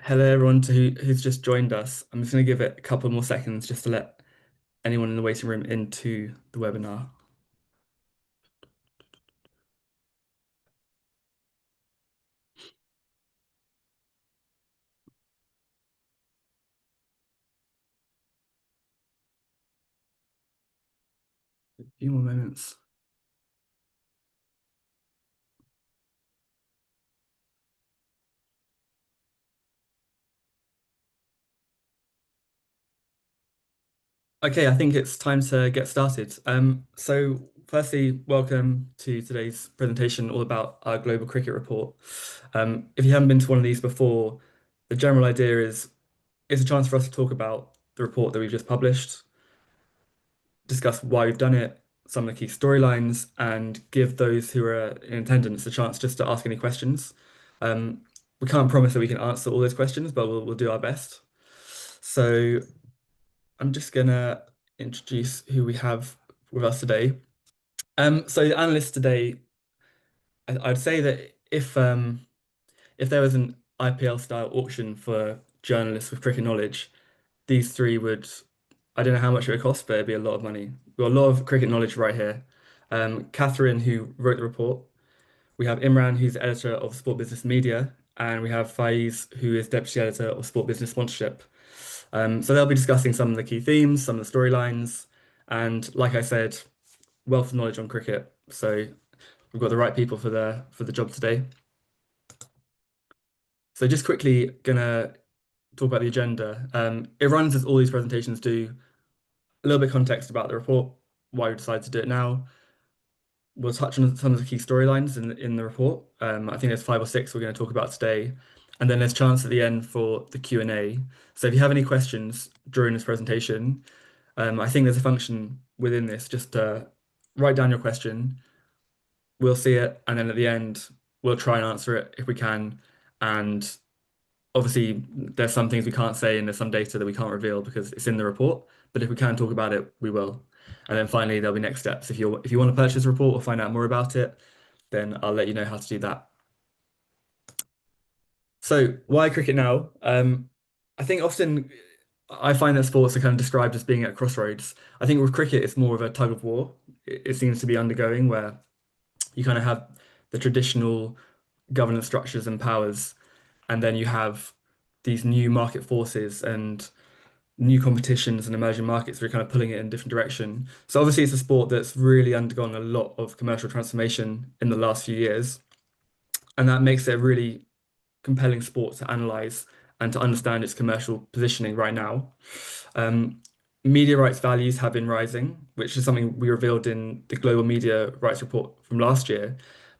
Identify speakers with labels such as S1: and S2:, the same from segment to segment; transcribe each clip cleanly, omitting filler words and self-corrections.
S1: Hello, everyone who's just joined us. I'm just going to give it a couple more seconds just to let anyone in the waiting room into the webinar. A few more moments. Okay, I think it's time to get started. So firstly, welcome to today's presentation all about our Global Cricket Report. If you haven't been to one of these before, the general idea is it's a chance for us to talk about the report that we've just published, discuss why we've done it, some of the key storylines, and give those who are in attendance a chance just to ask any questions. Um, we can't promise that we can answer all those questions, but we'll do our best. So I'm just gonna introduce who we have with us today. So the analysts today, I'd say that if there was an IPL style auction for journalists with cricket knowledge, these three would, I don't know how much it would cost, but it'd be a lot of money. We've got a lot of cricket knowledge right here. Catherine, who wrote the report. We have Imran, who's editor of Sport Business Media, and we have Faiz, who is deputy editor of Sport Business Sponsorship. So they'll be discussing some of the key themes, some of the storylines, and like I said, wealth of knowledge on cricket. So we've got the right people for the job today. So just quickly gonna talk about the agenda. It runs as all these presentations do. A little bit of context about the report, why we decided to do it now. We'll touch on some of the key storylines in the report. I think there's five or six we're going to talk about today, and then there's chance at the end for the Q&A. So if you have any questions during this presentation, I think there's a function within this just to write down your question. We'll see it, and then at the end we'll try and answer it if we can. And obviously, there's some things we can't say, and there's some data that we can't reveal because it's in the report. But if we can talk about it, we will. And then finally, there'll be next steps. If you want to purchase a report or find out more about it, then I'll let you know how to do that. So why cricket now? I think often I find that sports are kind of described as being at crossroads. I think with cricket, it's more of a tug of war. It seems to be undergoing where you kind of have the traditional governance structures and powers, and then you have these new market forces and new competitions and emerging markets that are kind of pulling it in a different direction. So obviously it's a sport that's really undergone a lot of commercial transformation in the last few years, and that makes it a really compelling sport to analyze and to understand its commercial positioning right now. Um, Media rights values have been rising, which is something we revealed in the Global Media Rights Report from last year,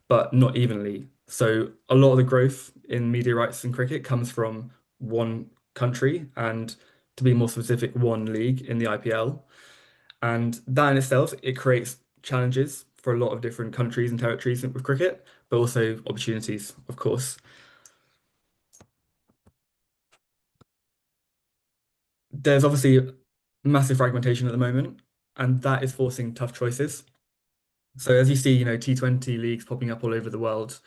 S1: but not evenly. So a lot of the growth in media rights in cricket comes from one country, and to be more specific, one league in the IPL. And that in itself, it creates challenges for a lot of different countries and territories with cricket, but also opportunities, of course. There's obviously massive fragmentation at the moment, and that is forcing tough choices. So as you see, T20 leagues popping up all over the world,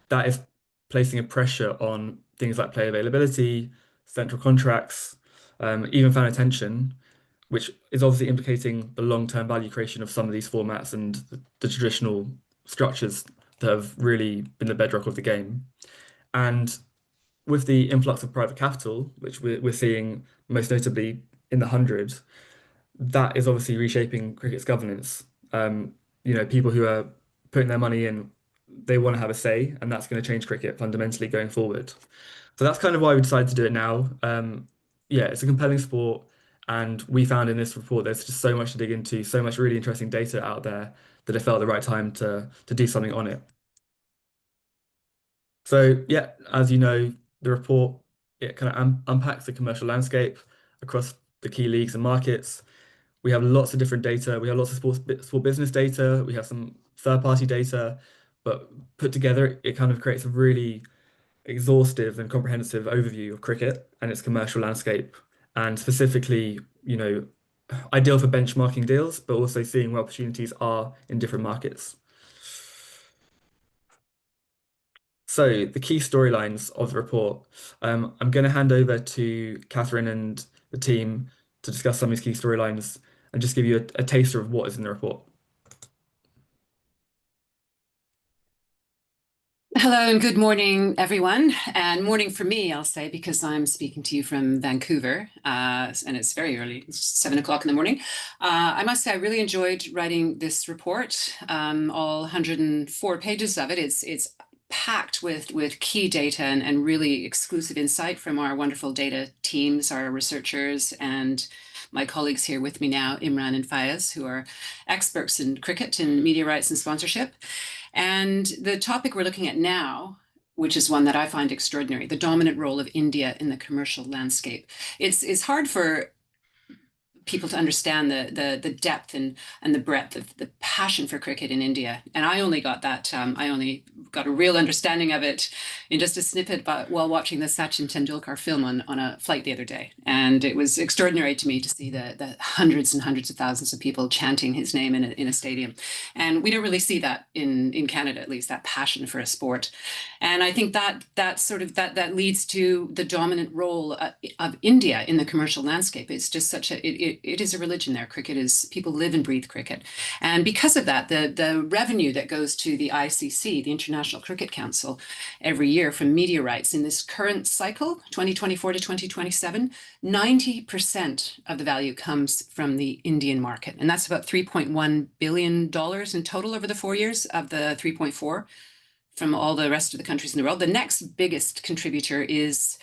S1: that is placing a pressure on things like player availability, central contracts, even fan attention, which is obviously implicating the long-term value creation of some of these formats and the traditional structures that have really been the bedrock of the game. And with the influx of private capital, which we're seeing most notably in the hundreds, that is obviously reshaping cricket's governance. People who are putting their money in, they want to have a say, and that's going to change cricket fundamentally going forward. So that's kind of why we decided to do it now. Yeah, it's a compelling sport, and we found in this report there's just so much to dig into, so much really interesting data out there that it felt the right time to do something on it. So yeah, as you know, the report it kind of unpacks the commercial landscape across the key leagues and markets. We have lots of different data. We have lots of sport business data. We have some third-party data, but put together, it kind of creates a really exhaustive and comprehensive overview of cricket and its commercial landscape, and specifically, ideal for benchmarking deals, but also seeing where opportunities are in different markets. So the key storylines of the report. I'm going to hand over to Catherine and the team to discuss some of these key storylines and just give you a taster of what is in the report.
S2: Hello and good morning, everyone. And morning for me, I'll say, because I'm speaking to you from Vancouver, and it's very early, it's 7 o'clock in the morning. I must say, I really enjoyed writing this report, all 104 pages of it. It's packed with key data and really exclusive insight from our wonderful data teams, our researchers, and my colleagues here with me now, Imran and Fayez, who are experts in cricket and media rights and sponsorship. And the topic we're looking at now, which is one that I find extraordinary, the dominant role of India in the commercial landscape. It's hard for people to understand the depth and the breadth of the passion for cricket in India. And I only got that, I only got a real understanding of it in just a snippet while watching the Sachin Tendulkar film on a flight the other day. And it was extraordinary to me to see the hundreds and hundreds of thousands of people chanting his name in a stadium. And we don't really see that in Canada, at least, that passion for a sport. And I think that leads to the dominant role of India in the commercial landscape. It's just it is a religion there. Cricket is, people live and breathe cricket. And because of that, the revenue that goes to the ICC, the International Cricket Council, every year from media rights in this current cycle, 2024 to 2027, 90% of the value comes from the Indian market. And that's about $3.1 billion in total over the 4 years of the 3.4 from all the rest of the countries in the world. The next biggest contributor is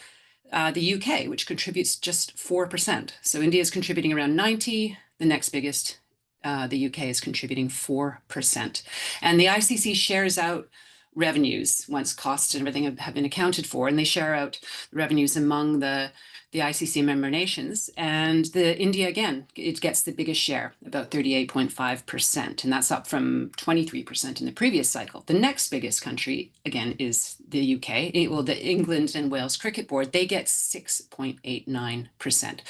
S2: the UK, which contributes just 4%. So India is contributing around 90. The next biggest, the UK, is contributing 4%. And the ICC shares out revenues once costs and everything have been accounted for, and they share out revenues among the ICC member nations. And the India, again, it gets the biggest share, about 38.5%, and that's up from 23% in the previous cycle. The next biggest country, again, is the UK. The England and Wales Cricket Board, they get 6.89%.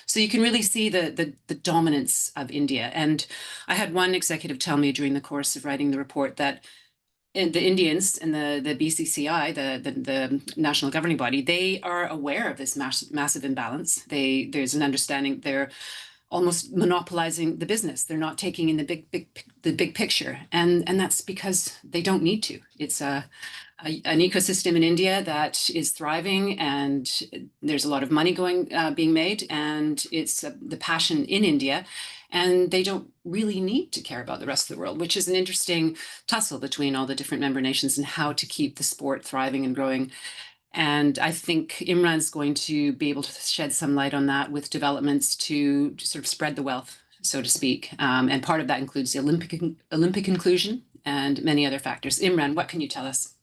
S2: So you can really see the dominance of India. And I had one executive tell me during the course of writing the report that the Indians and the BCCI, the national governing body, they are aware of this massive imbalance. There's an understanding they're almost monopolizing the business. They're not taking in the big picture, and that's because they don't need to. It's an ecosystem in India that is thriving, and there's a lot of money being made, and it's the passion in India. And they don't really need to care about the rest of the world, which is an interesting tussle between all the different member nations and how to keep the sport thriving and growing. And I think Imran's going to be able to shed some light on that with developments to sort of spread the wealth, so to speak. And part of that includes the Olympic inclusion and many other factors. Imran, what can you tell us?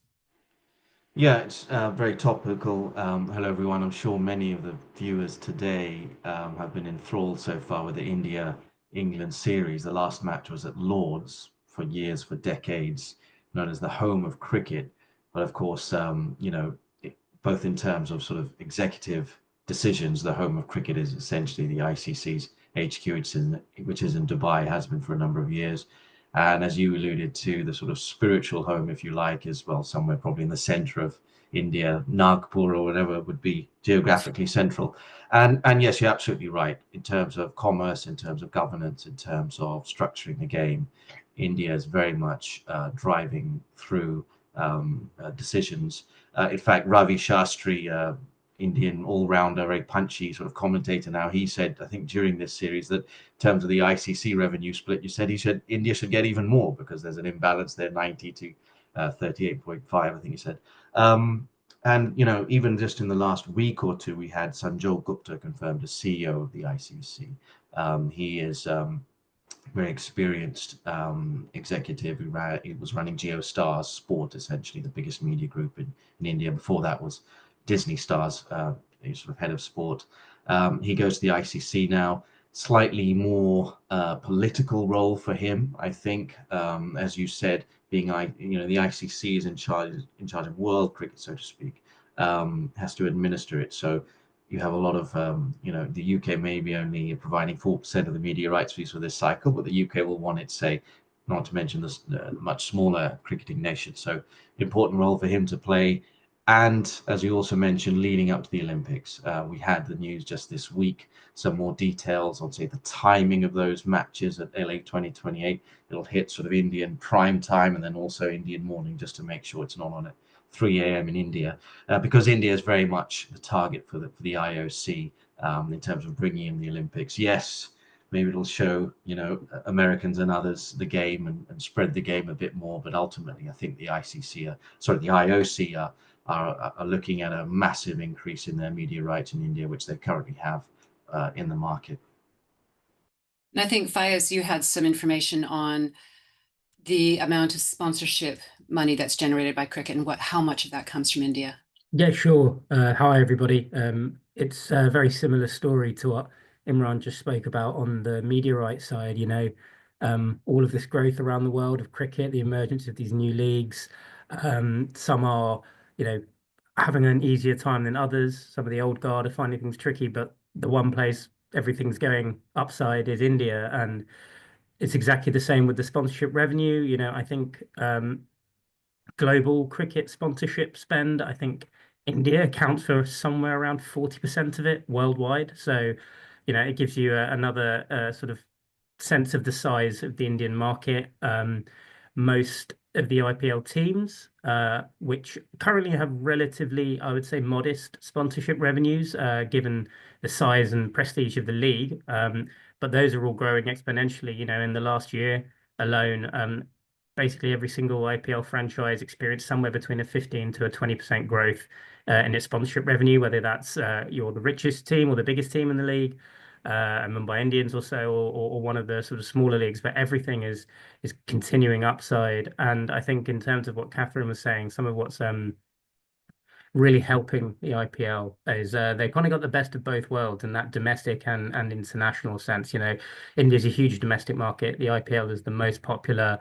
S3: Yeah, it's very topical. Hello, everyone. I'm sure many of the viewers today have been enthralled so far with the India-England series. The last match was at Lord's for years, for decades, known as the home of cricket. But of course, both in terms of sort of executive decisions, the home of cricket is essentially the ICC's HQ, which is in Dubai, has been for a number of years. And as you alluded to, the sort of spiritual home, if you like, is, well, somewhere probably in the center of India, Nagpur or whatever would be geographically central. And yes, you're absolutely right. In terms of commerce, in terms of governance, in terms of structuring the game, India is very much driving through decisions. In fact, Ravi Shastri, Indian all-rounder, very punchy sort of commentator now, he said, I think during this series, that in terms of the ICC revenue split, he said India should get even more because there's an imbalance there, 90 to 38.5, I think he said. And, even just in the last week or two, we had Sanjol Gupta confirmed as CEO of the ICC. He is very experienced executive he was running JioStar's Sport, essentially the biggest media group in India. Before that was Disney Stars, he's sort of head of sport. He goes to the ICC now, slightly more political role for him, I think. As you said, being the ICC is in charge of world cricket, so to speak, has to administer it. So you have a lot of, the UK may be only providing 4% of the media rights fees for this cycle, but the UK will want its say not to mention the much smaller cricketing nation. So important role for him to play. And as you also mentioned, leading up to the Olympics, we had the news just this week, some more details on, say, the timing of those matches at LA 2028. It'll hit sort of Indian prime time and then also Indian morning, just to make sure it's not on at 3 a.m. in India, because India is very much the target for the IOC in terms of bringing in the Olympics. Yes, maybe it'll show, Americans and others the game and spread the game a bit more, but ultimately I think the IOC are looking at a massive increase in their media rights in India, which they currently have in the market.
S2: And I think, Fayez, you had some information on the amount of sponsorship money that's generated by cricket and how much of that comes from India.
S4: Yeah, sure. Hi, everybody. It's a very similar story to what Imran just spoke about on the media rights side. All of this growth around the world of cricket, the emergence of these new leagues. Some are, having an easier time than others. Some of the old guard are finding things tricky, but the one place everything's going upside is India, and it's exactly the same with the sponsorship revenue. I think global cricket sponsorship spend, I think India accounts for somewhere around 40% of it worldwide. So, it gives you another sort of sense of the size of the Indian market. Most of the IPL teams, which currently have relatively, I would say, modest sponsorship revenues, given the size and prestige of the league. But those are all growing exponentially. In the last year alone, basically every single IPL franchise experienced somewhere between a 15 to a 20% growth in its sponsorship revenue, whether that's you're the richest team or the biggest team in the league, Mumbai Indians or so, or one of the sort of smaller leagues. But everything is continuing upside. And I think in terms of what Catherine was saying, some of what's really helping the IPL is they kind of got the best of both worlds in that domestic and international sense. India's a huge domestic market. The IPL is the most popular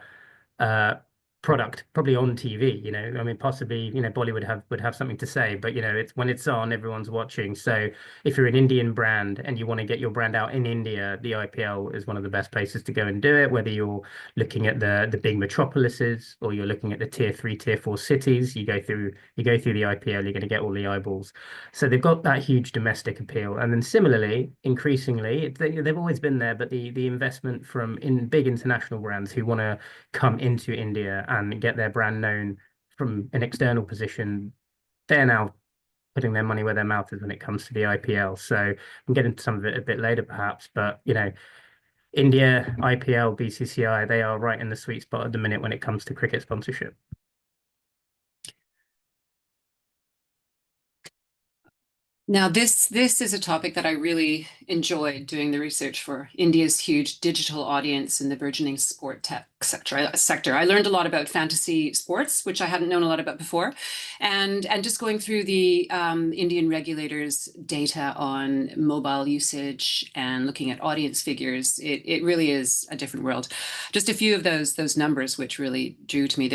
S4: product probably on TV. I mean, possibly, Bollywood would have something to say, but it's when it's on, everyone's watching. So if you're an Indian brand and you want to get your brand out in India, the IPL is one of the best places to go and do it. Whether you're looking at the big metropolises or you're looking at the tier 3, tier 4 cities, you go through the IPL, you're going to get all the eyeballs. So they've got that huge domestic appeal, and then similarly, increasingly, they've always been there, but the investment from big international brands who want to come into India and get their brand known from an external position, they're now putting their money where their mouth is when it comes to the IPL. So we'll get into some of it a bit later, perhaps. But, India, IPL, BCCI, they are right in the sweet spot at the minute when it comes to cricket sponsorship.
S2: Now, this is a topic that I really enjoyed doing the research for. India's huge digital audience in the burgeoning sport tech sector. I learned a lot about fantasy sports, which I hadn't known a lot about before, and just going through the Indian regulators' data on mobile usage and looking at audience figures. It really is a different world. Just a few of those numbers which really drew to me.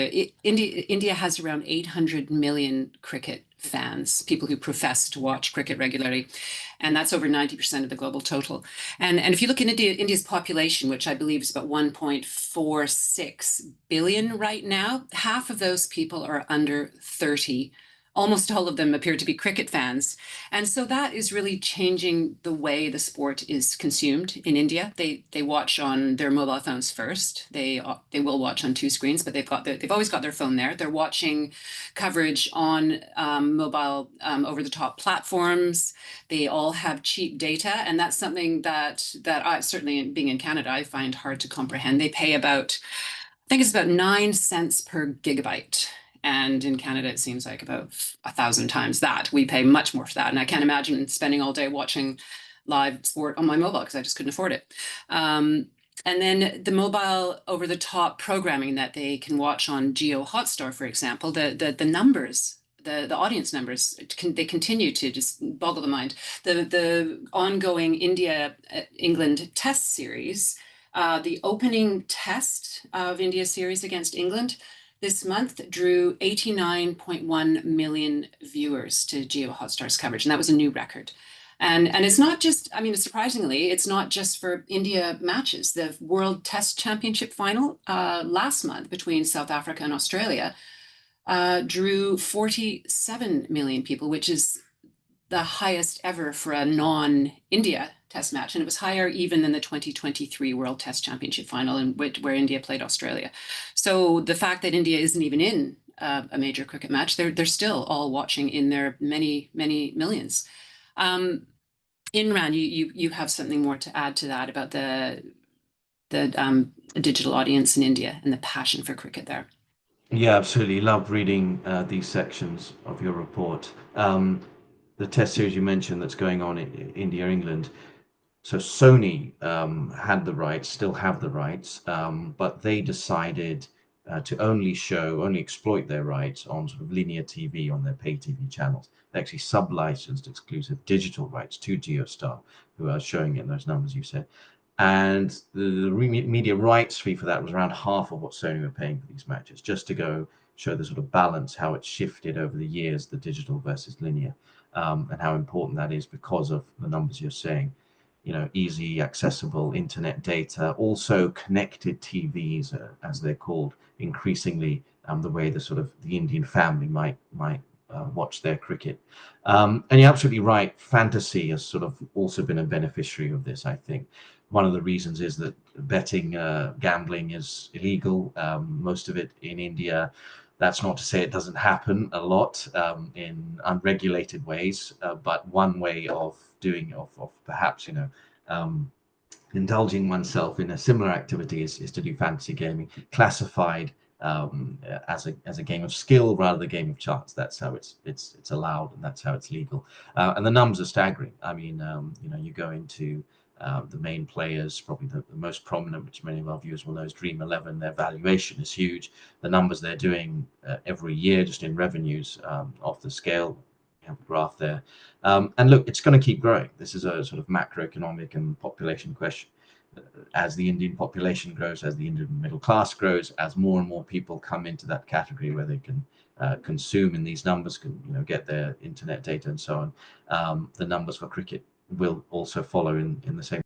S2: India has around 800 million cricket fans, people who profess to watch cricket regularly, and that's over 90% of the global total. And if you look at India's population, which I believe is about 1.46 billion right now, half of those people are under 30. Almost all of them appear to be cricket fans. And so that is really changing the way the sport is consumed in India. They watch on their mobile phones first. They will watch on two screens, but they've always got their phone there. They're watching coverage on mobile over-the-top platforms. They all have cheap data, and that's something that I certainly, being in Canada, I find hard to comprehend. They pay about, I think it's about 9 cents per gigabyte. And in Canada, it seems like about 1,000 times that. We pay much more for that. And I can't imagine spending all day watching live sport on my mobile because I just couldn't afford it. And then the mobile over-the-top programming that they can watch on Geo Hotstar, for example, the numbers, the audience numbers, they continue to just boggle the mind. The ongoing India-England test series, the opening test of India's series against England this month drew 89.1 million viewers to Geo Hotstar's coverage, and that was a new record. And it's not just, I mean, surprisingly, it's not just for India matches. The World Test Championship final last month between South Africa and Australia drew 47 million people, which is the highest ever for a non-India test match. And it was higher even than the 2023 World Test Championship final, where India played Australia. So the fact that India isn't even in a major cricket match, they're still all watching in their many, many millions. Imran, you have something more to add to that about the digital audience in India and the passion for cricket there.
S3: Yeah, absolutely. Love reading these sections of your report. The test series you mentioned that's going on in India, England. So Sony had the rights, still have the rights, but they decided to only exploit their rights on sort of linear TV on their pay TV channels. They actually sub-licensed exclusive digital rights to GeoStar, who are showing it in those numbers you said. And the media rights fee for that was around half of what Sony were paying for these matches, just to go show the sort of balance, how it's shifted over the years, the digital versus linear, and how important that is because of the numbers you're saying. Easy, accessible internet data, also connected TVs, as they're called, increasingly the way the Indian family might watch their cricket. And you're absolutely right. Fantasy has sort of also been a beneficiary of this, I think. One of the reasons is that betting, gambling is illegal, most of it in India. That's not to say it doesn't happen a lot in unregulated ways, but one way of doing of perhaps indulging oneself in a similar activity is to do fantasy gaming, classified as a game of skill rather than a game of chance. That's how it's allowed, and that's how it's legal. And the numbers are staggering. I mean, you go into the main players, probably the most prominent, which many of our viewers will know, is Dream 11. Their valuation is huge. The numbers they're doing every year, just in revenues, off the scale. You have a graph there. And look, it's going to keep growing. This is a sort of macroeconomic and population question. As the Indian population grows, as the Indian middle class grows, as more and more people come into that category where they can consume in these numbers, can get their internet data and so on, the numbers for cricket will also follow in the same.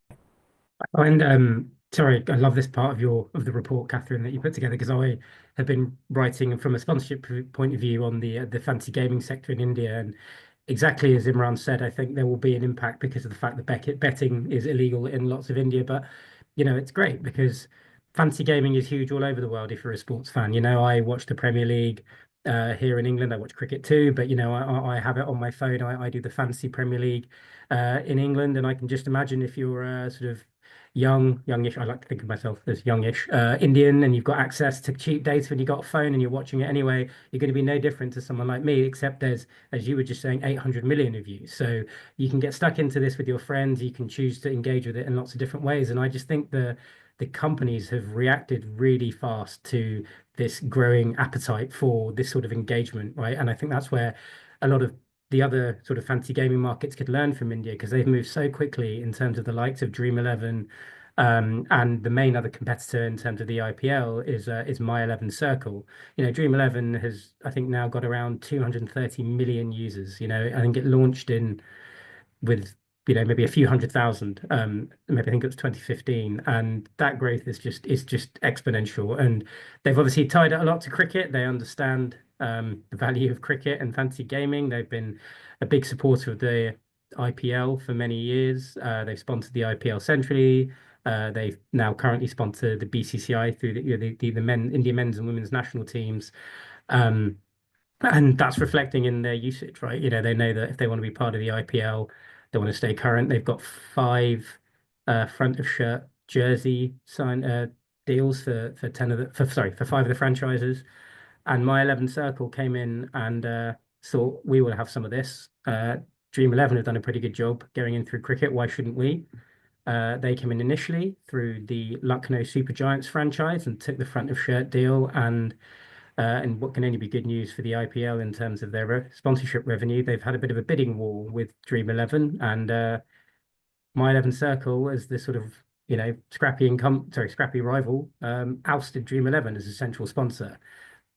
S4: And sorry, I love this part of the report, Catherine, that you put together, because I have been writing from a sponsorship point of view on the fancy gaming sector in India, and exactly as Imran said, I think there will be an impact because of the fact that betting is illegal in lots of India. But it's great because fancy gaming is huge all over the world if you're a sports fan. I watch the Premier League here in England. I watch cricket too, but I have it on my phone. I do the fancy Premier League in England, and I can just imagine if you're sort of youngish, I like to think of myself as youngish, Indian, and you've got access to cheap data and you've got a phone and you're watching it anyway, you're going to be no different to someone like me, except there's, as you were just saying, 800 million of you. So you can get stuck into this with your friends, you can choose to engage with it in lots of different ways. And I just think the companies have reacted really fast to this growing appetite for this sort of engagement, right? And I think that's where a lot of the other sort of fancy gaming markets could learn from India, because they've moved so quickly in terms of the likes of Dream 11, and the main other competitor in terms of the IPL is My 11 Circle. Dream 11 has, I think, now got around 230 million users. I think it launched in with maybe a few hundred thousand, maybe I think it was 2015, and that growth is just exponential. And they've obviously tied it a lot to cricket. They understand the value of cricket and fancy gaming. They've been a big supporter of the IPL for many years. They've sponsored the IPL centrally. They've now currently sponsored the BCCI through the India men's and women's national teams. Um, and that's reflecting in their usage, right? They know that if they want to be part of the IPL, they want to stay current. They've got 5 front of shirt jersey sign deals for 10 of the for 5 of the franchises. And My 11 Circle came in and thought we will have some of this. Dream 11 have done a pretty good job going in through cricket. Why shouldn't we? They came in initially through the Lucknow Super Giants franchise and took the front of shirt deal, and what can only be good news for the IPL in terms of their sponsorship revenue. They've had a bit of a bidding war with Dream 11, and My 11 Circle, as this sort of scrappy rival, ousted Dream 11 as a central sponsor.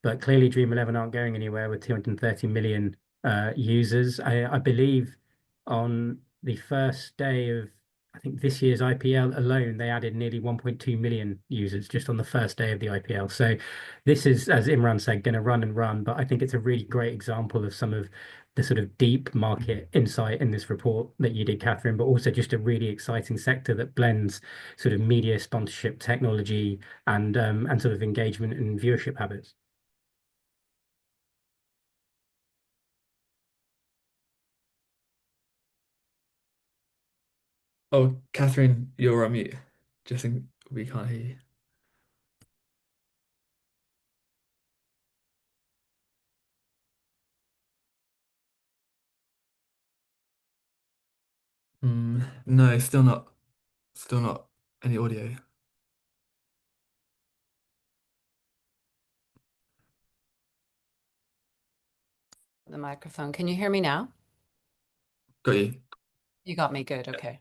S4: But clearly, Dream 11 aren't going anywhere with 230 million users. I believe on the first day of, I think, this year's IPL alone, they added nearly 1.2 million users just on the first day of the IPL. So this is, as Imran said, going to run and run. But I think it's a really great example of some of the sort of deep market insight in this report that you did, Catherine, but also just a really exciting sector that blends sort of media sponsorship, technology, and sort of engagement and viewership habits.
S1: Oh, Catherine, you're on mute. Just think we can't hear you. No, still not any audio.
S2: The microphone. Can you hear me now?
S1: Got you.
S2: You got me. Good.
S1: Yeah.
S2: Okay.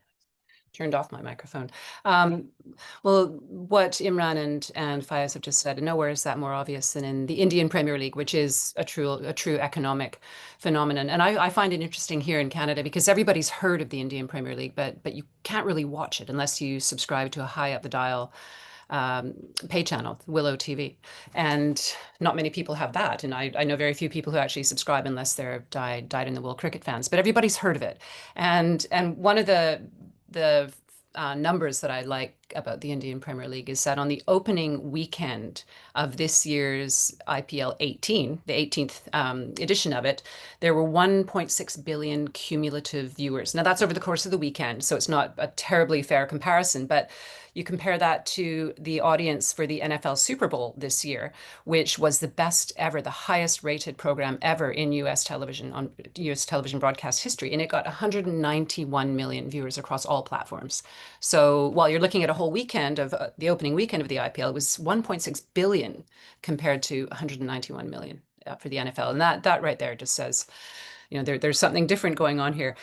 S2: Turned off my microphone. Well, what Imran and Fayez have just said, nowhere is that more obvious than in the Indian Premier League, which is a true economic phenomenon. And I find it interesting here in Canada because everybody's heard of the Indian Premier League, but you can't really watch it unless you subscribe to a high up the dial pay channel, Willow TV. And not many people have that. And I know very few people who actually subscribe unless they're dyed in the wool cricket fans, but everybody's heard of it. And one of the numbers that I like about the Indian Premier League is that on the opening weekend of this year's IPL 18, the 18th edition of it, there were 1.6 billion cumulative viewers. Now that's over the course of the weekend, so it's not a terribly fair comparison, but you compare that to the audience for the NFL Super Bowl this year, which was the best ever, the highest rated program ever in US television, on US television broadcast history. And it got 191 million viewers across all platforms. So while you're looking at a whole weekend of the opening weekend of the IPL, it was 1.6 billion compared to 191 million for the NFL. And that right there just says, there's something different going on here.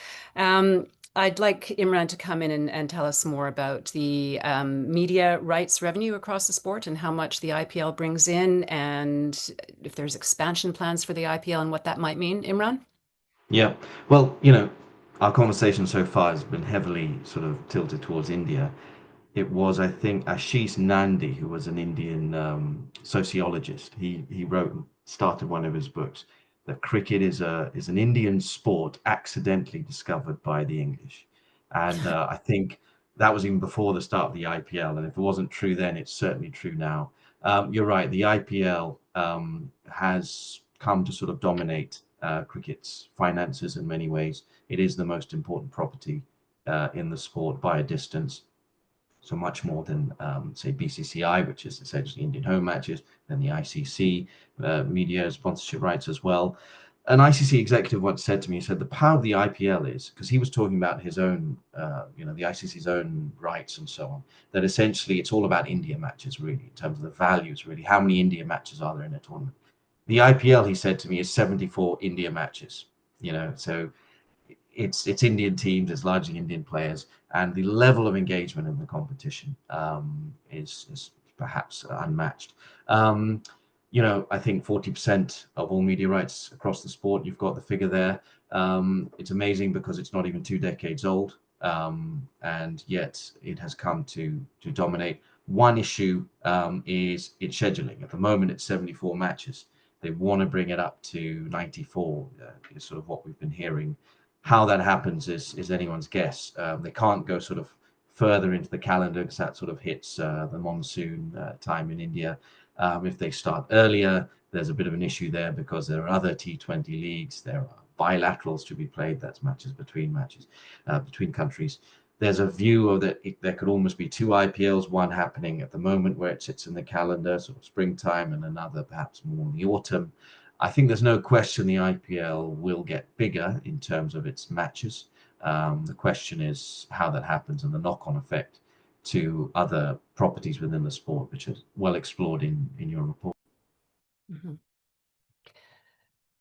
S2: I'd like Imran to come in and tell us more about the media rights revenue across the sport and how much the IPL brings in, and if there's expansion plans for the IPL and what that might mean. Imran?
S3: Yeah. Well, our conversation so far has been heavily sort of tilted towards India. It was, I think, Ashish Nandi, who was an Indian sociologist. He wrote and started one of his books that cricket is an Indian sport accidentally discovered by the English, and I think that was even before the start of the IPL. And if it wasn't true then, it's certainly true now. You're right. The IPL has come to sort of dominate cricket's finances in many ways. It is the most important property in the sport by a distance. So much more than, say, BCCI, which is essentially Indian home matches, then the ICC media sponsorship rights as well. An ICC executive once said to me, he said, the power of the IPL is, because he was talking about his own, the ICC's own rights and so on, that essentially it's all about India matches, really, in terms of the values, really. How many India matches are there in a tournament? The IPL, he said to me, is 74 India matches, so it's Indian teams, it's largely Indian players, and the level of engagement in the competition is perhaps unmatched. I think 40% of all media rights across the sport, you've got the figure there. It's amazing because it's not even 2 decades old, and yet it has come to dominate. One issue is its scheduling. At the moment, it's 74 matches. They want to bring it up to 94, is sort of what we've been hearing. How that happens is anyone's guess. They can't go sort of further into the calendar because that sort of hits the monsoon time in India. If they start earlier, there's a bit of an issue there because there are other T20 leagues. There are bilaterals to be played. That's matches, between countries. There's a view of that there could almost be 2 IPLs, one happening at the moment where it sits in the calendar, sort of springtime, and another perhaps more in the autumn. I think there's no question the IPL will get bigger in terms of its matches. The question is how that happens and the knock-on effect to other properties within the sport, which is well explored in your report.
S2: Mm-hmm.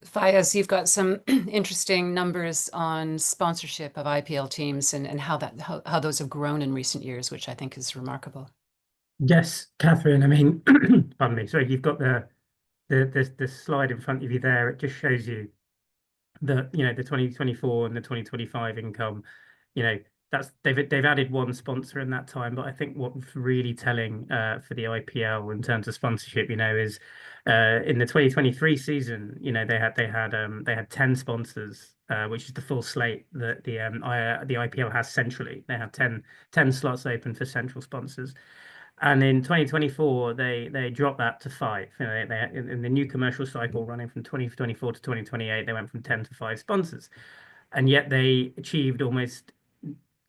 S2: Fayez, you've got some interesting numbers on sponsorship of IPL teams and how those have grown in recent years, which I think is remarkable.
S4: Yes, Catherine. I mean, pardon me. So you've got the slide in front of you there. It just shows you the 2024 and the 2025 income, you know, they've added one sponsor in that time, but I think what's really telling for the IPL in terms of sponsorship, is in the 2023 season, they had 10 sponsors, which is the full slate that the IPL has centrally. They have 10 slots open for central sponsors. And in 2024, they dropped that to five. In the new commercial cycle running from 2024 to 2028, they went from 10 to five sponsors, and yet they achieved almost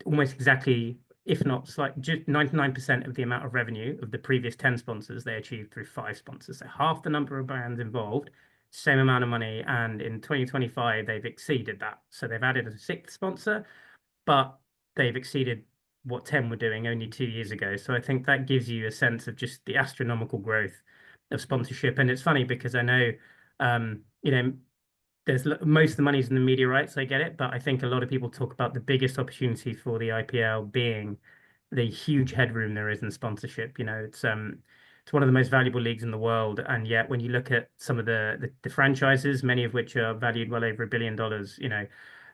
S4: exactly, if not slightly, just 99% of the amount of revenue of the previous 10 sponsors they achieved through five sponsors. So half the number of brands involved, same amount of money, and in 2025 they've exceeded that. So they've added a sixth sponsor, but they've exceeded what 10 were doing only 2 years ago. So I think that gives you a sense of just the astronomical growth of sponsorship. And it's funny because I know, um, you know, there's most of the money's in the media rights. I get it, but I think a lot of people talk about the biggest opportunity for the IPL being the huge headroom there is in sponsorship. It's one of the most valuable leagues in the world, and yet when you look at some of the franchises, many of which are valued well over $1 billion,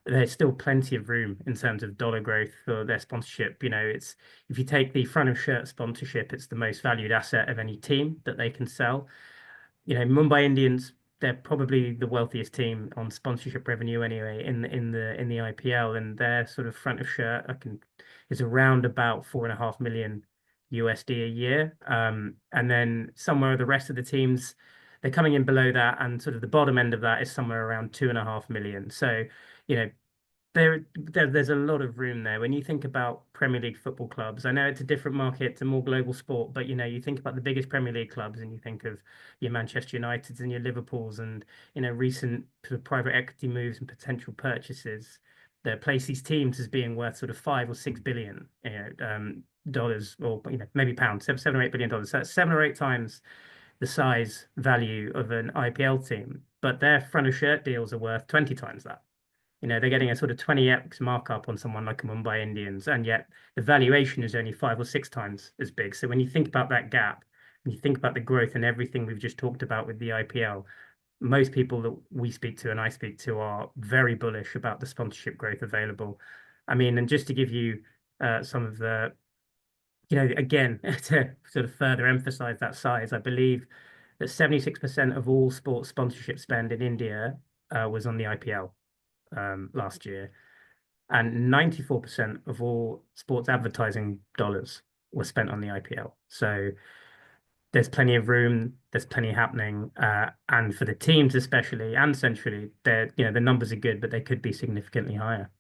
S4: there's still plenty of room in terms of dollar growth for their sponsorship. It's if you take the front of shirt sponsorship, it's the most valued asset of any team that they can sell. Mumbai Indians, they're probably the wealthiest team on sponsorship revenue anyway in the IPL, and their sort of front of shirt is around about 4.5 million USD a year. And then somewhere the rest of the teams, they're coming in below that, and sort of the bottom end of that is somewhere around 2.5 million. So, you know, there's a lot of room there. When you think about Premier League football clubs, I know it's a different market, it's a more global sport, but you think about the biggest Premier League clubs and you think of your Manchester Uniteds and your Liverpools and recent sort of private equity moves and potential purchases that place these teams as being worth sort of 5 or 6 billion dollars, or maybe pounds, 7 or 8 billion dollars. So that's 7 or 8 times the size value of an IPL team, but their front of shirt deals are worth 20 times that. They're getting a sort of 20x markup on someone like a Mumbai Indians, and yet the valuation is only 5 or 6 times as big. So when you think about that gap, and you think about the growth and everything we've just talked about with the IPL, most people that we speak to and I speak to are very bullish about the sponsorship growth available. I mean, and just to give you some of the, again, to sort of further emphasize that size, I believe that 76% of all sports sponsorship spend in India was on the IPL. Last year, and 94% of all sports advertising dollars were spent on the IPL. So there's plenty of room, there's plenty happening, and for the teams especially and centrally, the numbers are good, but they could be significantly higher.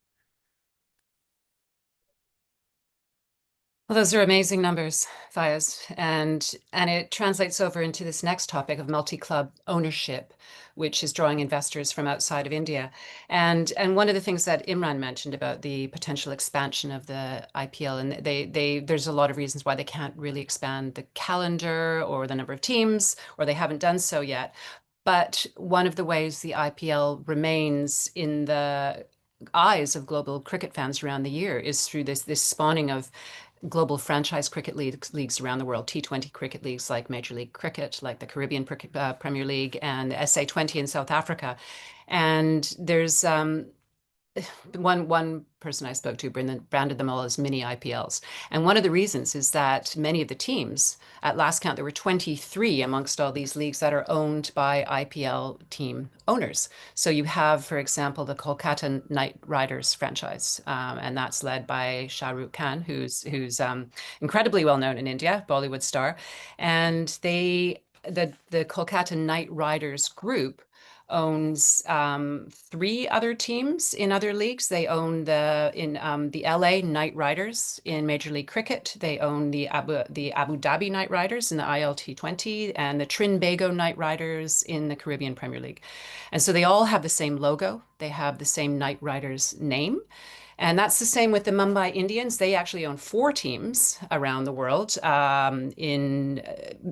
S2: Well, those are amazing numbers, Fayez, and it translates over into this next topic of multi-club ownership, which is drawing investors from outside of India. And one of the things that Imran mentioned about the potential expansion of the IPL, and there's a lot of reasons why they can't really expand the calendar or the number of teams, or they haven't done so yet. But one of the ways the IPL remains in the eyes of global cricket fans around the year is through this spawning of global franchise cricket leagues around the world, T20 cricket leagues like Major League Cricket, like the Caribbean Premier League, and SA20 in South Africa. And there's one person I spoke to branded them all as mini IPLs. And one of the reasons is that many of the teams, at last count, there were 23 amongst all these leagues that are owned by IPL team owners. So you have, for example, the Kolkata Knight Riders franchise, and that's led by Shah Rukh Khan, who's incredibly well known in India, Bollywood star. And the Kolkata Knight Riders group owns 3 other teams in other leagues. They own the LA Knight Riders in Major League Cricket. They own the Abu Dhabi Knight Riders in the ILT20 and the Trinbago Knight Riders in the Caribbean Premier League. And so they all have the same logo. They have the same Knight Riders name. And that's the same with the Mumbai Indians. They actually own 4 teams around the world, in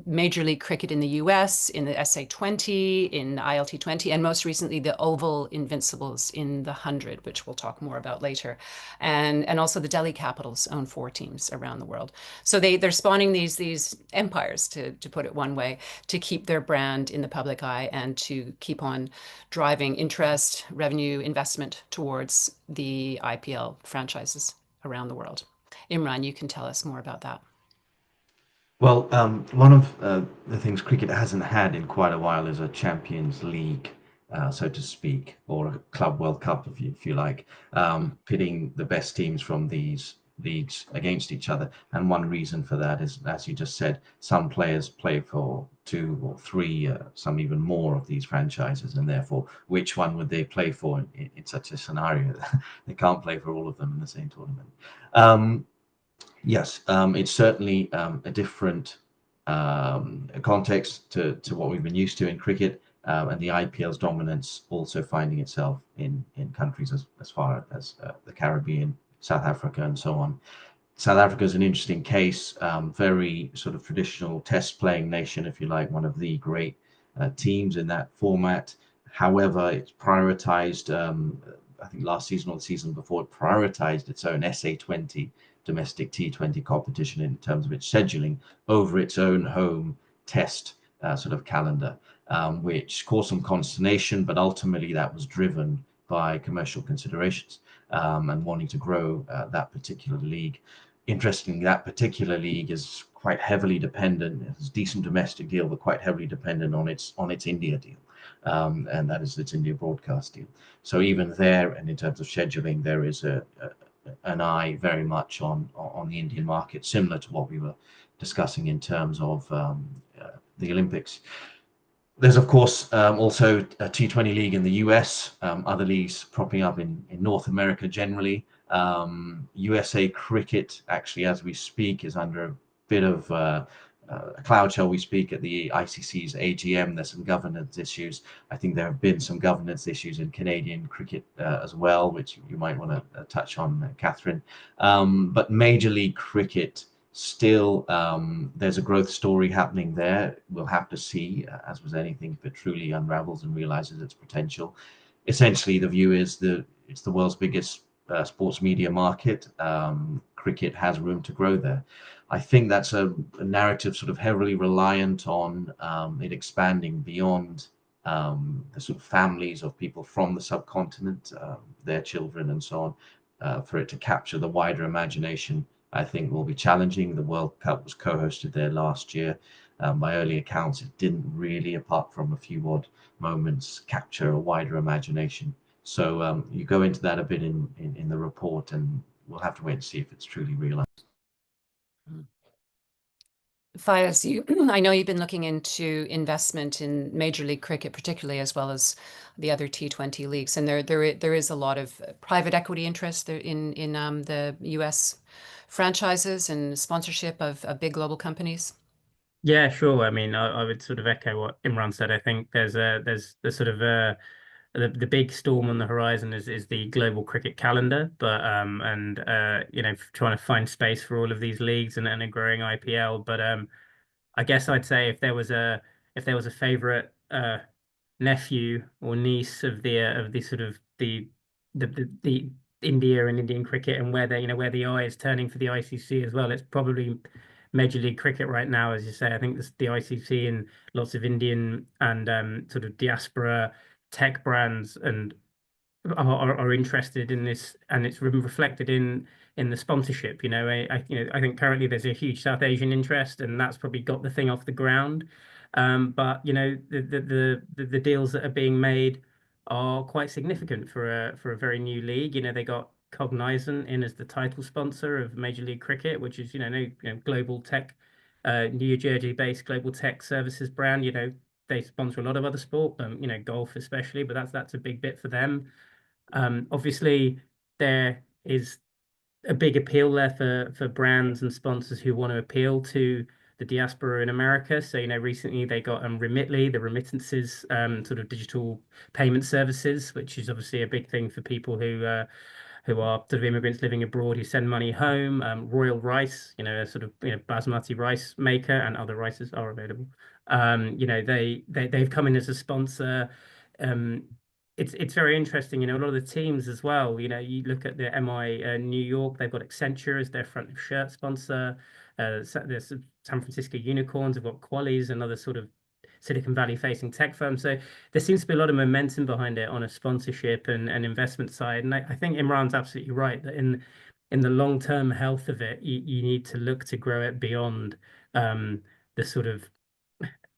S2: Major League Cricket in the US, in the SA20, in ILT20, and most recently the Oval Invincibles in the 100, which we'll talk more about later. And also the Delhi Capitals own 4 teams around the world. So they're spawning these empires, to put it one way, to keep their brand in the public eye and to keep on driving interest, revenue, investment towards the IPL franchises around the world. Imran, you can tell us more about that.
S3: Well, one of the things cricket hasn't had in quite a while is a Champions League, so to speak, or a Club World Cup, if you like, pitting the best teams from these leagues against each other. And one reason for that is, as you just said, some players play for two or three, some even more of these franchises, and therefore, which one would they play for in such a scenario? They can't play for all of them in the same tournament. Yes, it's certainly a different context to what we've been used to in cricket, and the IPL's dominance also finding itself in countries as far as the Caribbean, South Africa, and so on. South Africa is an interesting case, very sort of traditional test playing nation, if you like, one of the great teams in that format. However, it's prioritized, I think last season or the season before, it prioritized its own SA20 domestic T20 competition in terms of its scheduling over its own home test sort of calendar, which caused some consternation, but ultimately that was driven by commercial considerations and wanting to grow that particular league. Interestingly, that particular league is quite heavily dependent. It's a decent domestic deal, but quite heavily dependent on its India deal, and that is its India broadcast deal. So even there, and in terms of scheduling, there is an eye very much on the Indian market, similar to what we were discussing in terms of the Olympics. There's, of course, also a T20 league in the US, other leagues propping up in North America generally. USA cricket, actually, as we speak, is under a bit of a cloud, shall we speak, at the ICC's AGM. There's some governance issues. I think there have been some governance issues in Canadian cricket as well, which you might want to touch on, Catherine. But Major League Cricket, still, there's a growth story happening there. We'll have to see, as with anything, if it truly unravels and realizes its potential. Essentially, the view is it's the world's biggest sports media market. Cricket has room to grow there. I think that's a narrative sort of heavily reliant on it expanding beyond the sort of families of people from the subcontinent, their children and so on, for it to capture the wider imagination. I think will be challenging. The World Cup was co-hosted there last year. By early accounts, it didn't really, apart from a few odd moments, capture a wider imagination. So you go into that a bit in the report, and we'll have to wait and see if it's truly realized.
S2: Faiz, I know you've been looking into investment in Major League Cricket, particularly, as well as the other T20 leagues, and there is a lot of private equity interest in the US franchises and sponsorship of big global companies.
S4: Yeah, sure. I mean, I would sort of echo what Imran said. I think there's sort of the big storm on the horizon is the global cricket calendar, but and you know, trying to find space for all of these leagues and a growing IPL. But I guess I'd say if there was a favorite nephew or niece of the sort of the India and Indian cricket, and where where the eye is turning for the ICC as well, it's probably Major League Cricket right now. As you say, I think the ICC and lots of Indian and sort of diaspora tech brands and are interested in this, and it's reflected in the sponsorship. I think currently there's a huge South Asian interest, and that's probably got the thing off the ground. But the deals that are being made are quite significant for a very new league. They got Cognizant in as the title sponsor of Major League Cricket, which is global tech, New Jersey-based global tech services brand. They sponsor a lot of other sport, golf especially, but that's a big bit for them. Obviously, there is a big appeal there for brands and sponsors who want to appeal to the diaspora in America. So, recently they got Remitly, the remittances sort of digital payment services, which is obviously a big thing for people who are sort of immigrants living abroad who send money home. Royal Rice, a sort of basmati rice maker, and other rices are available. They've come in as a sponsor. It's very interesting, a lot of the teams as well. You look at the MI New York, they've got Accenture as their front of shirt sponsor. There's San Francisco Unicorns have got Qualies, another sort of Silicon Valley facing tech firms. So there seems to be a lot of momentum behind it on a sponsorship and investment side. And I think Imran's absolutely right that in the long-term health of it, you need to look to grow it beyond the sort of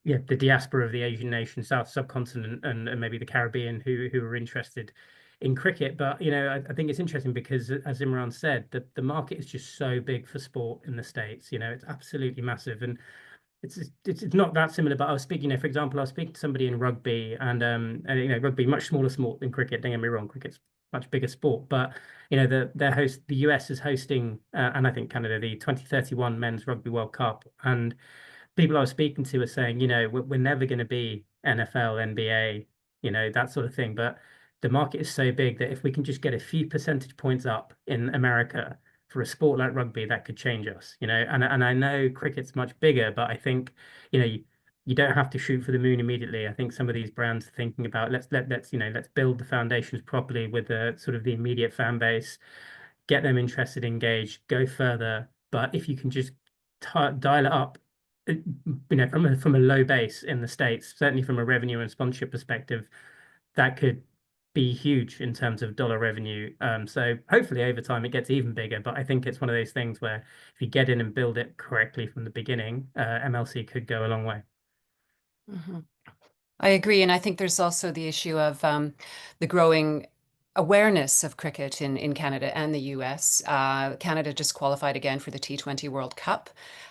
S4: the diaspora of the Asian nation, South subcontinent, and maybe the Caribbean who are interested in cricket. But I think it's interesting because, as Imran said, the market is just so big for sport in the States. It's absolutely massive, and it's not that similar. But I was speaking, for example, I was speaking to somebody in rugby, and rugby much smaller sport than cricket. Don't get me wrong, cricket's much bigger sport, but the US is hosting, and I think Canada, the 2031 Men's Rugby World Cup, and people I was speaking to are saying, we're never going to be NFL, NBA, that sort of thing. But the market is so big that if we can just get a few percentage points up in America for a sport like rugby, that could change us, And I know cricket's much bigger, but I think, you don't have to shoot for the moon immediately. I think some of these brands are thinking about let's build the foundations properly with the sort of the immediate fan base, get them interested, engaged, go further. But if you can just dial it up, from a low base in the States, certainly from a revenue and sponsorship perspective, that could be huge in terms of dollar revenue. So hopefully over time it gets even bigger. But I think it's one of those things where if you get in and build it correctly from the beginning, MLC could go a long way.
S2: Mm-hmm. I agree. And I think there's also the issue of the growing awareness of cricket in Canada and the US. Canada just qualified again for the T20 World Cup,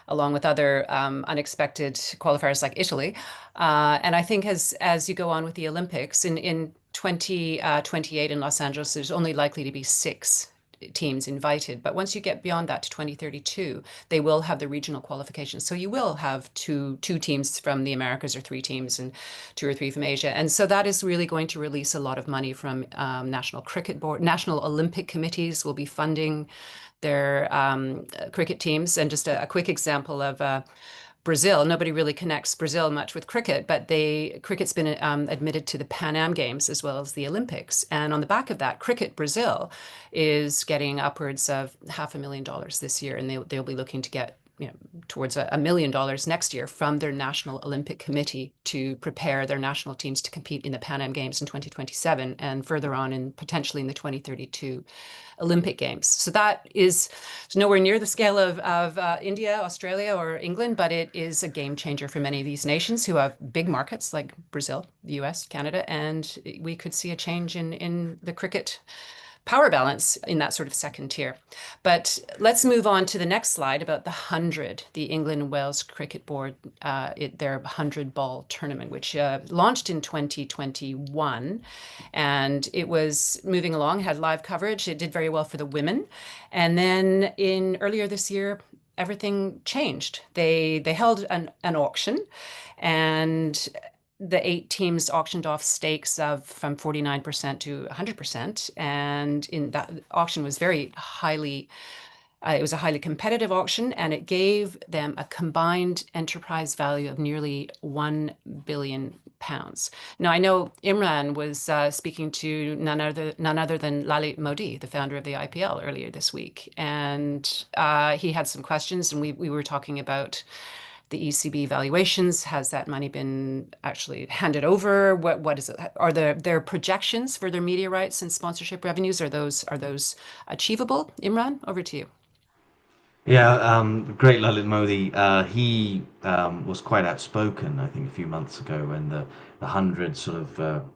S2: along with other unexpected qualifiers like Italy. And I think as you go on with the Olympics in 2028 in Los Angeles, there's only likely to be 6 teams invited. But once you get beyond that to 2032, they will have the regional qualifications. So you will have two teams from the Americas, or 3 teams, and 2 or 3 from Asia. And so that is really going to release a lot of money from National Cricket Board. National Olympic committees will be funding their cricket teams. And just a quick example of Brazil. Nobody really connects Brazil much with cricket, but cricket's been admitted to the Pan Am Games as well as the Olympics. And on the back of that, Cricket Brazil is getting upwards of $500,000 this year, and they'll be looking to get towards $1 million next year from their National Olympic Committee to prepare their national teams to compete in the Pan Am Games in 2027 and further on in potentially in the 2032 Olympic Games. So that is nowhere near the scale of India, Australia, or England, but it is a game changer for many of these nations who have big markets like Brazil, the US, Canada, and we could see a change in the cricket power balance in that sort of second tier. But let's move on to the next slide about the 100, the England and Wales Cricket Board, their 100-ball tournament, which launched in 2021. And it was moving along, had live coverage. It did very well for the women. And then earlier this year, everything changed. They held an auction, and the 8 teams auctioned off stakes from 49% to 100%. And in that auction was it was a highly competitive auction, and it gave them a combined enterprise value of nearly £1 billion. Now, I know Imran was speaking to none other than Lalit Modi, the founder of the IPL, earlier this week. And he had some questions, and we were talking about the ECB valuations. Has that money been actually handed over? What is it? Are there projections for their media rights and sponsorship revenues? Are those achievable? Imran, over to you.
S3: Yeah, great Lalit Modi. He was quite outspoken, I think, a few months ago when the 100 sort of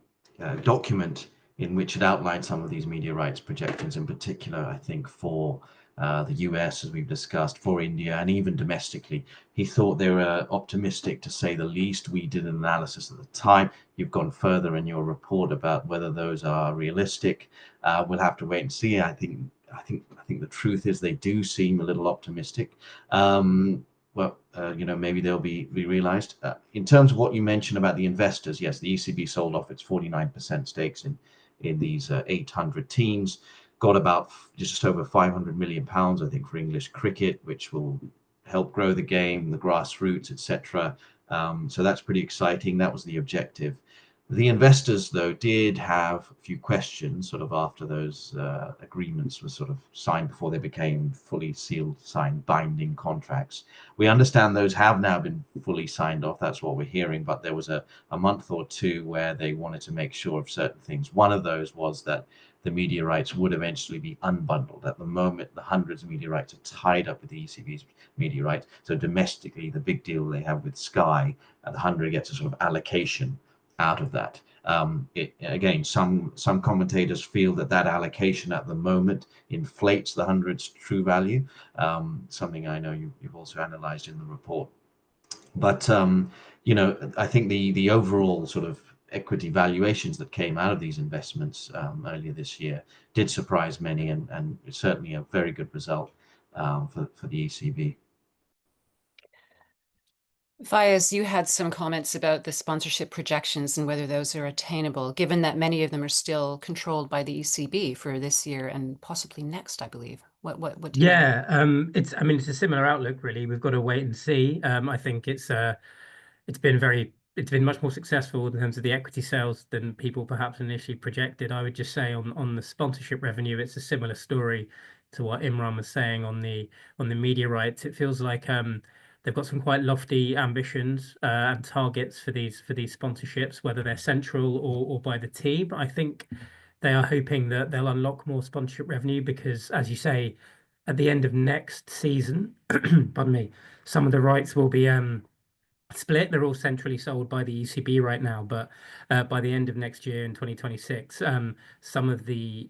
S3: document in which it outlined some of these media rights projections, in particular, I think, for the US, as we've discussed, for India, and even domestically. He thought they were optimistic, to say the least. We did an analysis at the time. You've gone further in your report about whether those are realistic. We'll have to wait and see. I think the truth is they do seem a little optimistic. Maybe they'll be realized. In terms of what you mentioned about the investors, yes, the ECB sold off its 49% stakes in these 800 teams, got about just over £500 million, I think, for English cricket, which will help grow the game, the grassroots, etc. So that's pretty exciting. That was the objective. The investors, though, did have a few questions sort of after those agreements were sort of signed before they became fully sealed, signed, binding contracts. We understand those have now been fully signed off. That's what we're hearing. But there was a month or two where they wanted to make sure of certain things. One of those was that the media rights would eventually be unbundled. At the moment, the hundreds of media rights are tied up with the ECB's media rights. So domestically, the big deal they have with Sky, the 100 gets a sort of allocation out of that. Again, some commentators feel that that allocation at the moment inflates the hundred's true value. Something I know you've also analysed in the report. But I think the overall sort of equity valuations that came out of these investments earlier this year did surprise many, and certainly a very good result for the ECB.
S2: Faiz, you had some comments about the sponsorship projections and whether those are attainable, given that many of them are still controlled by the ECB for this year and possibly next, I believe. What do you have?
S4: Yeah, it's a similar outlook really. We've got to wait and see. I think it's been much more successful in terms of the equity sales than people perhaps initially projected. I would just say on the sponsorship revenue, it's a similar story to what Imran was saying on the media rights. It feels like they've got some quite lofty ambitions and targets for these sponsorships, whether they're central or by the team. I think they are hoping that they'll unlock more sponsorship revenue because, as you say, at the end of next season, pardon me, some of the rights will be split. They're all centrally sold by the ECB right now, but by the end of next year in 2026, some of the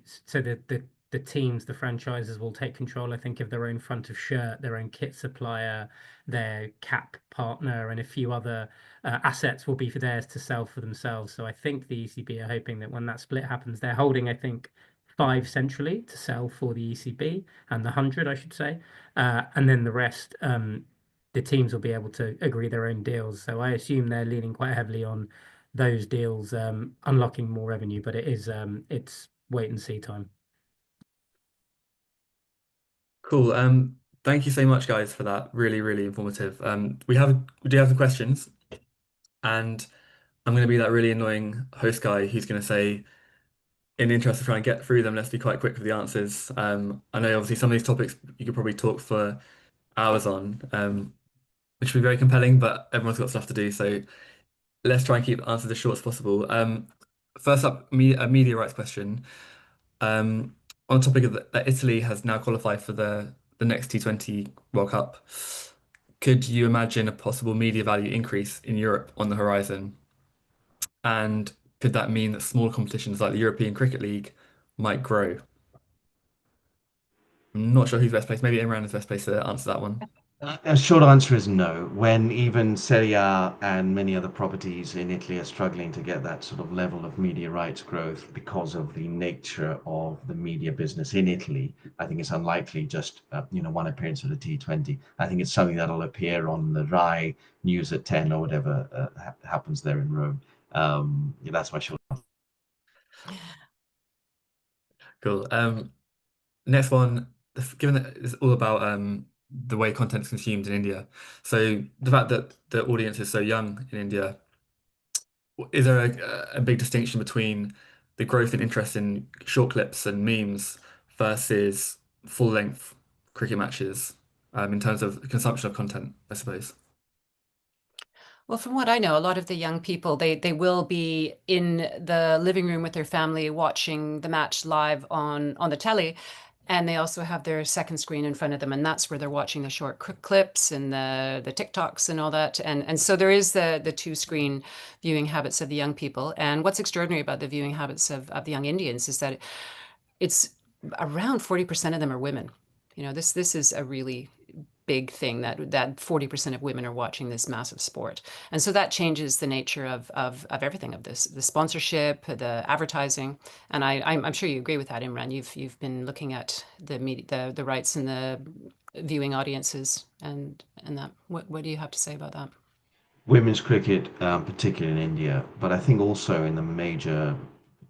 S4: teams, the franchises will take control, I think, of their own front of shirt, their own kit supplier, their cap partner, and a few other assets will be for theirs to sell for themselves. So I think the ECB are hoping that when that split happens, they're holding, I think, five centrally to sell for the ECB and the 100, I should say, and then the rest. The teams will be able to agree their own deals. So I assume they're leaning quite heavily on those deals unlocking more revenue, but it's wait and see time.
S1: Cool. Thank you so much, guys, for that. Really, really informative. We do have some questions, and I'm going to be that really annoying host guy who's going to say, in the interest of trying to get through them, let's be quite quick with the answers. I know obviously some of these topics you could probably talk for hours on, which would be very compelling, but everyone's got stuff to do, so let's try and keep answers as short as possible. First up, a media rights question. On the topic of that Italy has now qualified for the next T20 World Cup. Could you imagine a possible media value increase in Europe on the horizon? And could that mean that small competitions like the European Cricket League might grow? I'm not sure who's best placed. Maybe Imran is best placed to answer that one.
S3: A short answer is no. When even Serie A and many other properties in Italy are struggling to get that sort of level of media rights growth because of the nature of the media business in Italy, I think it's unlikely just one appearance of the T20. I think it's something that'll appear on the Rai News at 10 or whatever happens there in Rome. That's my short.
S1: Cool. Next one, given that it's all about the way content is consumed in India. So the fact that the audience is so young in India, is there a big distinction between the growth and interest in short clips and memes versus full-length cricket matches in terms of consumption of content, I suppose?
S2: Well, from what I know, a lot of the young people, they will be in the living room with their family watching the match live on the telly. And they also have their second screen in front of them, and that's where they're watching the short clips and the TikToks and all that. And so there is the two screen viewing habits of the young people. And what's extraordinary about the viewing habits of the young Indians is that it's around 40% of them are women. This is a really big thing that 40% of women are watching this massive sport. And so that changes the nature of everything, of this, the sponsorship, the advertising. And I'm sure you agree with that, Imran. You've been looking at the media, the rights and the viewing audiences and that. What do you have to say about that?
S3: Women's cricket, particularly in India, but I think also in the major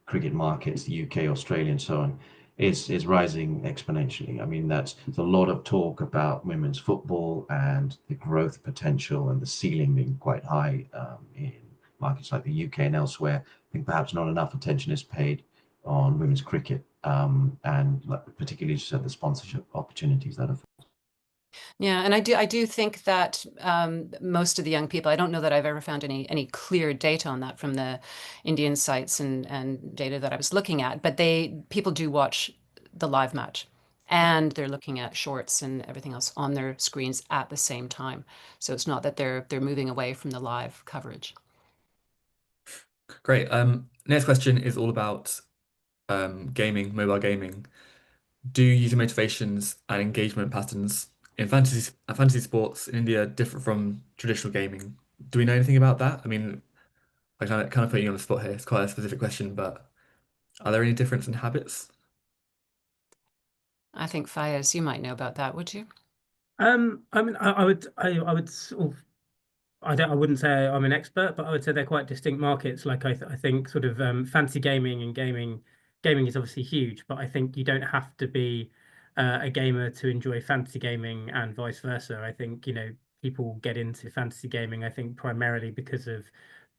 S3: cricket markets, the UK, Australia, and so on, is rising exponentially. I mean, there's a lot of talk about women's football and the growth potential and the ceiling being quite high in markets like the UK and elsewhere, I think perhaps not enough attention is paid on women's cricket, and particularly just at the sponsorship opportunities that are.
S2: Yeah, and I do think that most of the young people, I don't know that I've ever found any clear data on that from the Indian sites and data that I was looking at, but people do watch the live match, and they're looking at shorts and everything else on their screens at the same time. So it's not that they're moving away from the live coverage.
S1: Great. Next question is all about gaming, mobile gaming. Do user motivations and engagement patterns in fantasy sports in India differ from traditional gaming? Do we know anything about that? I mean, I kind of put you on the spot here. It's quite a specific question, but are there any difference in habits?
S2: I think Fayez, you might know about that, would you?
S4: I mean, I would sort of, I wouldn't say I'm an expert, but I would say they're quite distinct markets. Like I think sort of fancy gaming and gaming is obviously huge, but I think you don't have to be a gamer to enjoy fantasy gaming and vice versa. I think, people get into fantasy gaming, I think primarily because of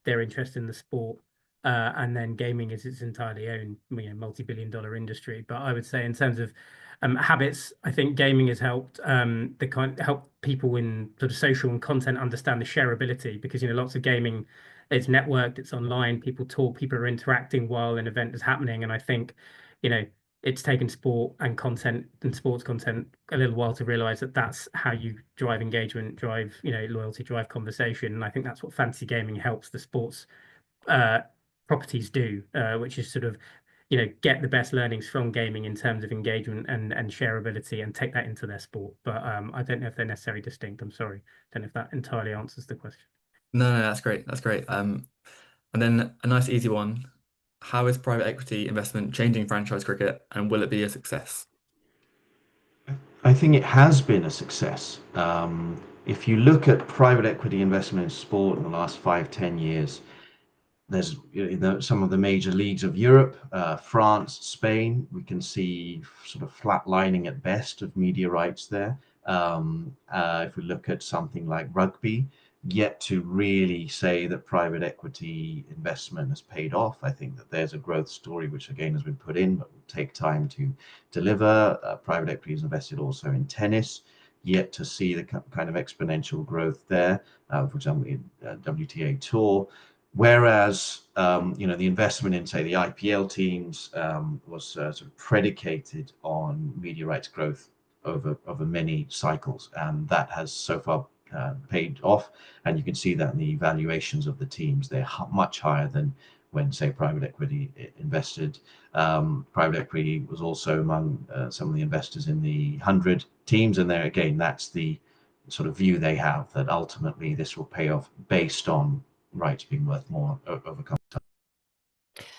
S4: their interest in the sport. And then gaming is its entirely own, multi-billion-dollar industry. But I would say in terms of habits, I think gaming has helped help people in sort of social and content understand the shareability, because lots of gaming, it's networked, it's online, people talk, people are interacting while an event is happening, and I think it's taken sport and content and sports content a little while to realize that that's how you drive engagement, drive loyalty, drive conversation, and I think that's what fantasy gaming helps the sports uh, properties do, which is sort of get the best learnings from gaming in terms of engagement and shareability and take that into their sport. But I don't know if they're necessarily distinct. I'm sorry. Don't know if that entirely answers the question.
S1: No, that's great. That's great. And then a nice easy one. How is private equity investment changing franchise cricket, and will it be a success?
S3: I think it has been a success. If you look at private equity investment in sport in the last 5, 10 years, there's some of the major leagues of Europe, France, Spain. We can see sort of flatlining at best of media rights there. If we look at something like rugby, yet to really say that private equity investment has paid off. I think that there's a growth story which again has been put in, but will take time to deliver. Private equity is invested also in tennis, yet to see the kind of exponential growth there. For example, in WTA Tour. Whereas, the investment in, say, the IPL teams was sort of predicated on media rights growth over many cycles, and that has so far paid off. And you can see that in the valuations of the teams; they're much higher than when, say, private equity invested. Private equity was also among some of the investors in the 100 teams, and there again, that's the sort of view they have, that ultimately this will pay off based on rights being worth more over time.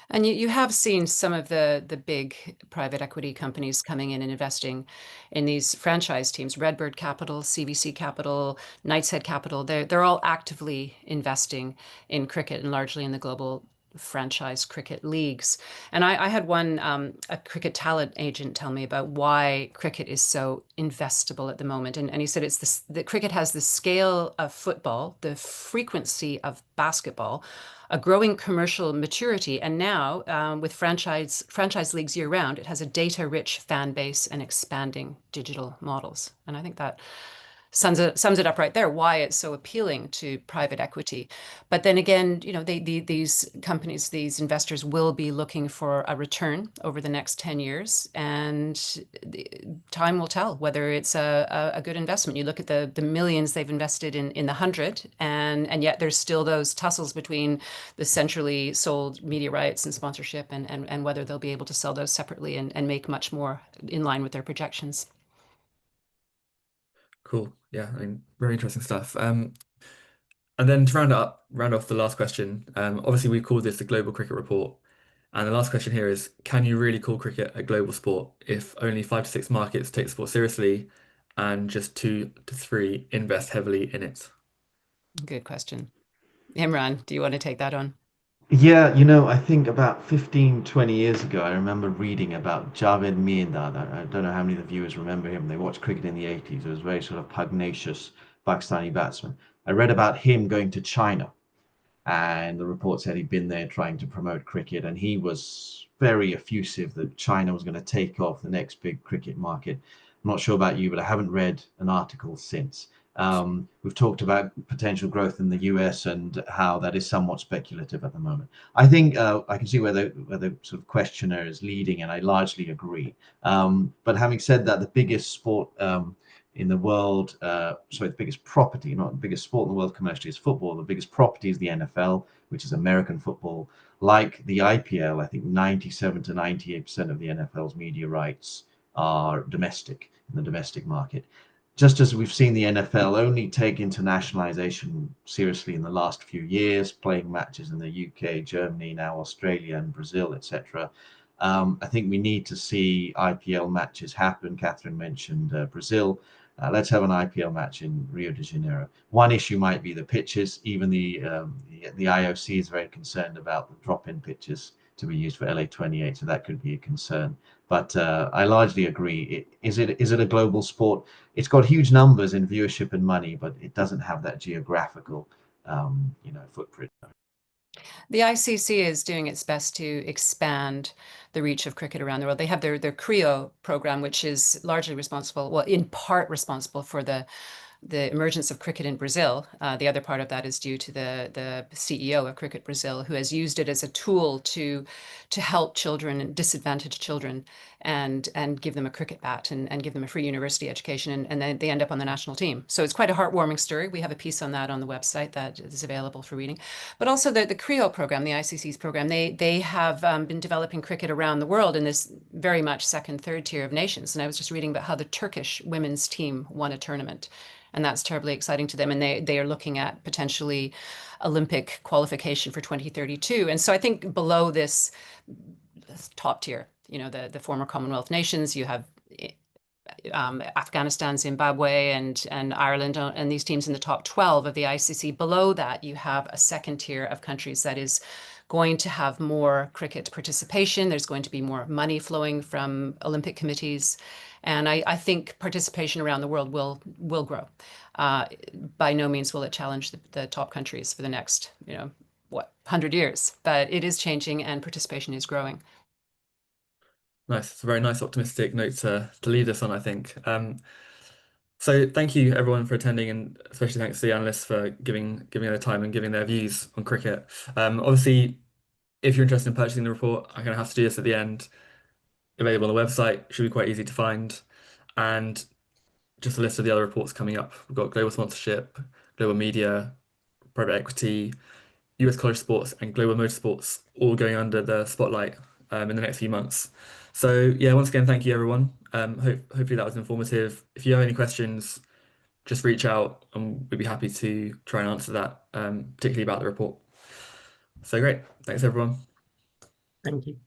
S2: And you have seen some of the big private equity companies coming in and investing in these franchise teams, Redbird Capital, CVC Capital, Knights Head Capital. They're all actively investing in cricket and largely in the global franchise cricket leagues. And I had a cricket talent agent tell me about why cricket is so investable at the moment. And he said that cricket has the scale of football, the frequency of basketball, a growing commercial maturity, and now with franchise leagues year round, it has a data-rich fan base and expanding digital models. And I think that sums it up right there, why it's so appealing to private equity. But then again, these companies, these investors will be looking for a return over the next 10 years, and time will tell whether it's a good investment. You look at the millions they've invested in the 100, and yet there's still those tussles between the centrally sold media rights and sponsorship and whether they'll be able to sell those separately and make much more in line with their projections.
S1: Cool. Yeah, I mean, very interesting stuff. And then to round off the last question, obviously we called this the Global Cricket Report. And the last question here is, can you really call cricket a global sport if only 5 to 6 markets take the sport seriously and just 2 to 3 invest heavily in it?
S2: Good question. Imran, do you want to take that on?
S3: Yeah, I think about 15, 20 years ago, I remember reading about Javed Miandad. I don't know how many of the viewers remember him. They watched cricket in the 80s. It was a very sort of pugnacious Pakistani batsman. I read about him going to China and the report said he'd been there trying to promote cricket, and he was very effusive that China was going to take off the next big cricket market. I'm not sure about you, but I haven't read an article since. We've talked about potential growth in the US and how that is somewhat speculative at the moment. I think I can see where the sort of questioner is leading, and I largely agree. But having said that, the biggest sport in the world, sorry, the biggest property, not the biggest sport in the world commercially, is football. The biggest property is the NFL, which is American football. Like the IPL, I think 97 to 98% of the NFL's media rights are domestic, in the domestic market. Just as we've seen the NFL only take internationalization seriously in the last few years, playing matches in the UK, Germany, now Australia and Brazil, etc. I think we need to see IPL matches happen. Catherine mentioned Brazil. Let's have an IPL match in Rio de Janeiro. One issue might be the pitches. Even the IOC is very concerned about the drop-in pitches to be used for LA28, so that could be a concern. But I largely agree. Is it a global sport? It's got huge numbers in viewership and money, but it doesn't have that geographical, footprint.
S2: The ICC is doing its best to expand the reach of cricket around the world. They have their CRIO program, which is largely responsible, well, in part responsible for the emergence of cricket in Brazil. The other part of that is due to the CEO of Cricket Brazil, who has used it as a tool to help children, disadvantaged children, and give them a cricket bat and give them a free university education, and then they end up on the national team. So it's quite a heartwarming story. We have a piece on that on the website that is available for reading. But also the CRIO program, the ICC's program, they have been developing cricket around the world in this very much second, third tier of nations. And I was just reading about how the Turkish women's team won a tournament. And that's terribly exciting to them. And they are looking at potentially Olympic qualification for 2032. And so I think below this top tier, the former Commonwealth nations, you have Afghanistan, Zimbabwe, and Ireland, and these teams in the top 12 of the ICC. Below that, you have a second tier of countries that is going to have more cricket participation. There's going to be more money flowing from Olympic committees. And I think participation around the world will grow. By no means will it challenge the top countries for the next, 100 years, but it is changing and participation is growing.
S1: Nice. It's a very nice optimistic note to lead us on, I think. So thank you everyone for attending, and especially thanks to the analysts for giving their time and giving their views on cricket. Obviously, if you're interested in purchasing the report, I'm going to have to do this at the end. Available on the website, should be quite easy to find. And just a list of the other reports coming up. We've got global sponsorship, global media, private equity, US college sports, and global motorsports all going under the spotlight in the next few months. So yeah, once again, thank you everyone. Hopefully that was informative. If you have any questions, just reach out and we'd be happy to try and answer that, particularly about the report. So great. Thanks everyone.
S4: Thank you.